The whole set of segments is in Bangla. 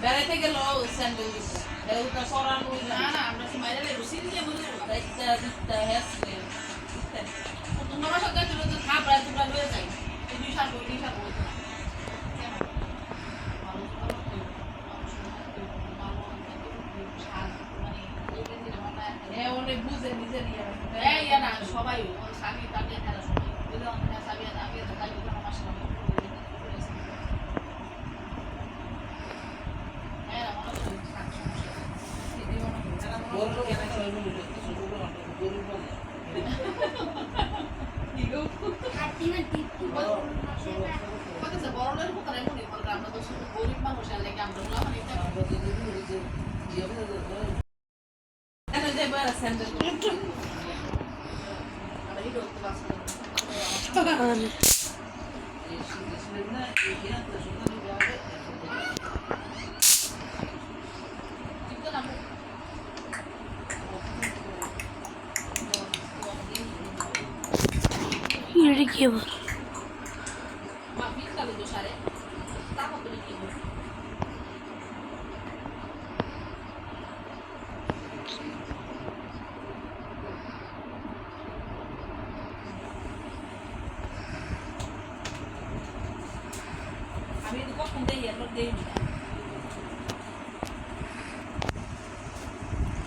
বেড়াইতে গেল স্যান্ডেল দিতে ওটা পরানো না না আমরা সময় রুসিন দিয়ে বলে রাইতা দিতে হেসলে তোমরা সকালে তুলে তো খাবার তোমরা লয়ে যাই এই দুই সার বলতে না অনেক বুঝে নিজে নিয়ে না সবাই সাবি তাকে খেলা সবাই বুঝে অনেক সাবি আগে তাই আমার সামনে কি বল আমি তো কখন দেই আর দেই না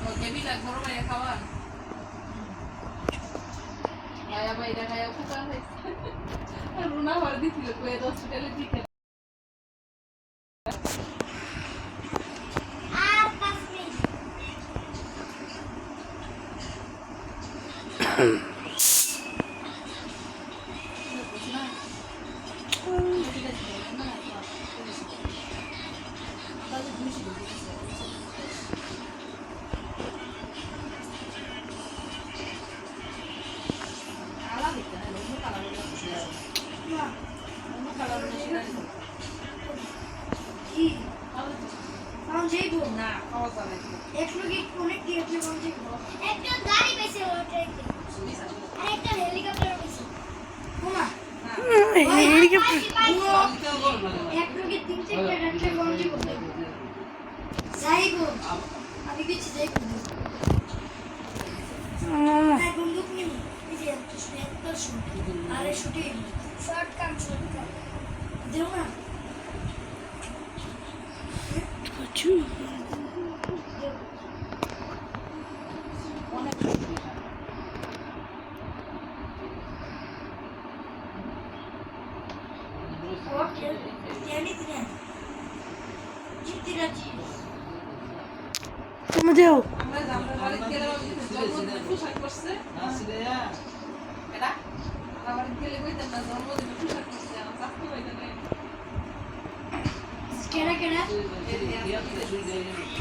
ও কেবি লাগ বড় ভাই খাওয়া আয়া ভাই দেখা যায় ফুটা হইছে আর রুনা ভার দিছিল কই হসপিটালে দিকে না খাওয়া যাবে একটু কি অনেক কি আপনি বলতে একটা গাড়ি পেছে ওটা আর একটা হেলিকপ্টার পেছে ওমা হেলিকপ্টার একটু কি তিন চারটা গাড়ি বলতে বলতে যাইবো আমি কিছু যাইবো না বন্দুক নিব এই যে একটা শুট আরে শুটিং শর্ট কাম দেও না আচ্ছা তুমি দেও আমরা বাড়িতে গেলে জন্মদিনে পোশাক করছে এটা আবার গেলে কইতেন না জন্মদিনে পোশাক করছে আমার চাকরি হইতে নেই কেডা এই